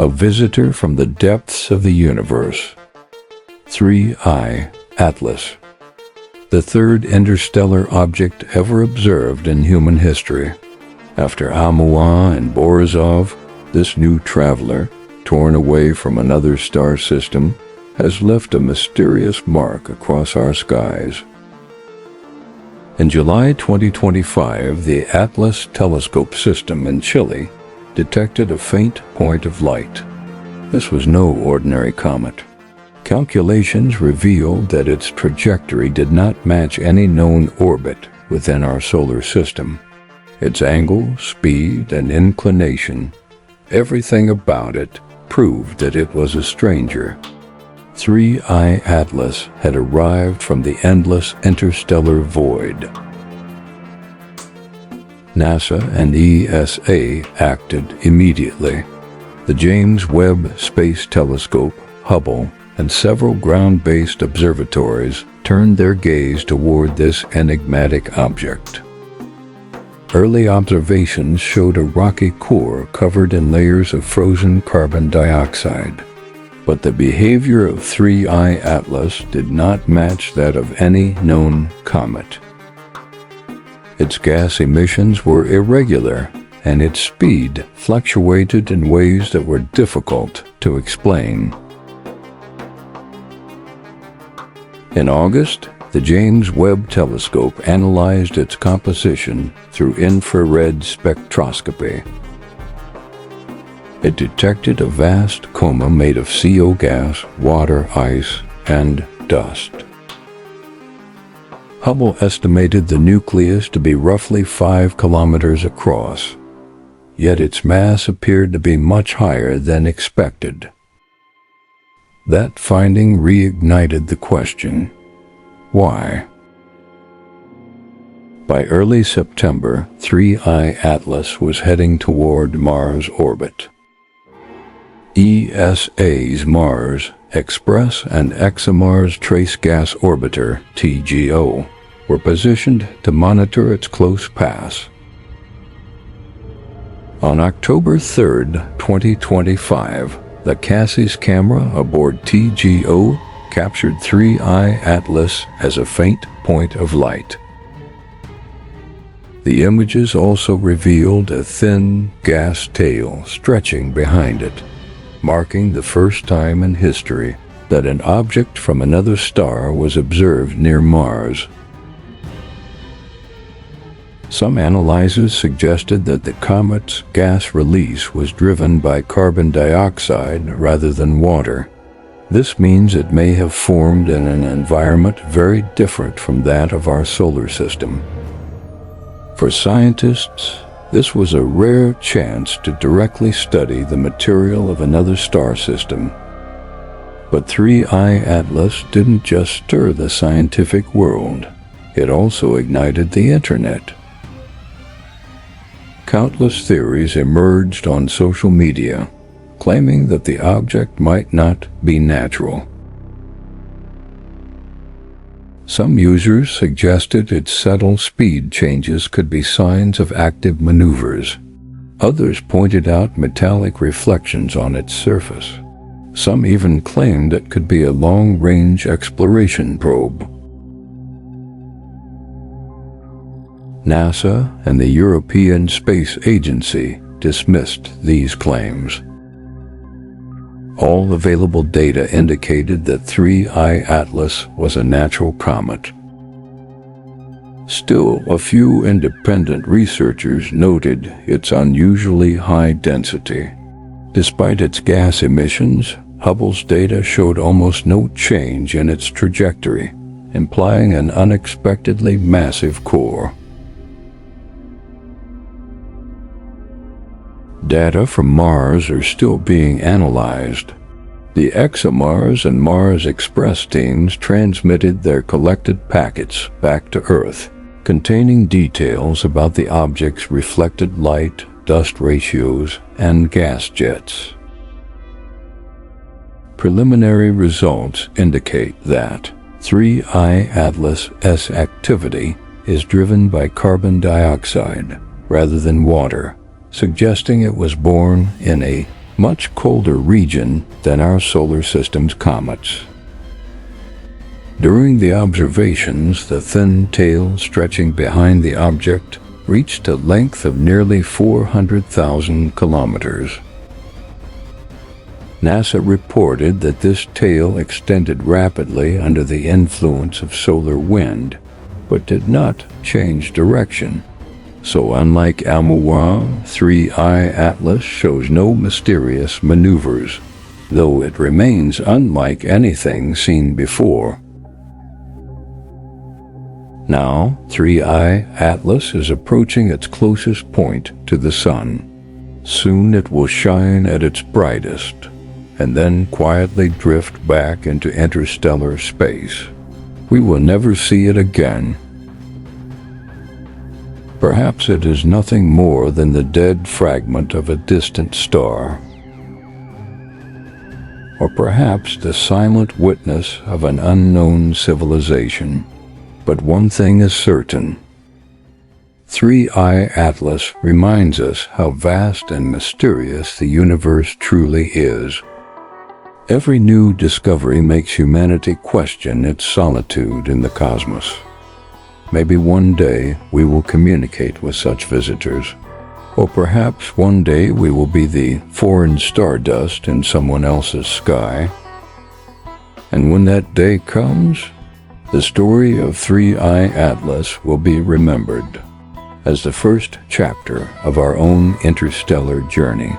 a visitor from the depths of the universe. 3I Atlas, the third interstellar object ever observed in human history. After Amuan and Borisov, this new traveler, torn away from another star system, has left a mysterious mark across our skies. In July 2025, the Atlas telescope system in Chile detected a faint point of light. This was no ordinary comet. Calculations revealed that its trajectory did not match any known orbit within our solar system. Its angle, speed, and inclination, everything about it proved that it was a stranger. 3I Atlas had arrived from the endless interstellar void. NASA and ESA acted immediately. The James Webb Space Telescope, Hubble, and several ground-based observatories turned their gaze toward this enigmatic object. Early observations showed a rocky core covered in layers of frozen carbon dioxide. But the behavior of 3I Atlas did not match that of any known comet. Its gas emissions were irregular, and its speed fluctuated in ways that were difficult to explain. In August, the James Webb Telescope analyzed its composition through infrared spectroscopy. It detected a vast coma made of CO gas, water, ice, and dust. Hubble estimated the nucleus to be roughly 5 kilometers across, yet its mass appeared to be much higher than expected. That finding reignited the question, why? By early September, 3I Atlas was heading toward Mars' orbit. ESA's Mars Express and ExoMars Trace Gas Orbiter, TGO, were positioned to monitor its close pass. On October 3, 2025, the Cassis camera aboard TGO captured 3I Atlas as a faint point of light. The images also revealed a thin gas tail stretching behind it, marking the first time in history that an object from another star was observed near Mars. Some analyzers suggested that the comet's gas release was driven by carbon dioxide rather than water. This means it may have formed in an environment very different from that of our solar system. For scientists, this was a rare chance to directly study the material of another star system. But 3I Atlas didn't just stir the scientific world, it also ignited the internet. Countless theories emerged on social media, claiming that the object might not be natural. Some users suggested its subtle speed changes could be signs of active maneuvers. Others pointed out metallic reflections on its surface. Some even claimed it could be a long-range exploration probe. NASA and the European Space Agency dismissed these claims. All available data indicated that 3I Atlas was a natural comet. Still, a few independent researchers noted its unusually high density. Despite its gas emissions, Hubble's data showed almost no change in its trajectory, implying an unexpectedly massive core. Data from Mars are still being analyzed. The ExoMars and Mars Express teams transmitted their collected packets back to Earth, containing details about the object's reflected light, dust ratios, and gas jets. Preliminary results indicate that 3I Atlas' activity is driven by carbon dioxide rather than water, suggesting it was born in a much colder region than our solar system's comets. During the observations, the thin tail stretching behind the object reached a length of nearly 400,000 kilometers. NASA reported that this tail extended rapidly under the influence of solar wind, but did not change direction. So unlike Almagest, 3I Atlas shows no mysterious maneuvers, though it remains unlike anything seen before. Now, 3I Atlas is approaching its closest point to the Sun. Soon it will shine at its brightest, and then quietly drift back into interstellar space. We will never see it again. Perhaps it is nothing more than the dead fragment of a distant star, or perhaps the silent witness of an unknown civilization. But one thing is certain. 3I Atlas reminds us how vast and mysterious the universe truly is. Every new discovery makes humanity question its solitude in the cosmos. Maybe one day we will communicate with such visitors, or perhaps one day we will be the foreign stardust in someone else's sky. And when that day comes, the story of 3I Atlas will be remembered as the first chapter of our own interstellar journey.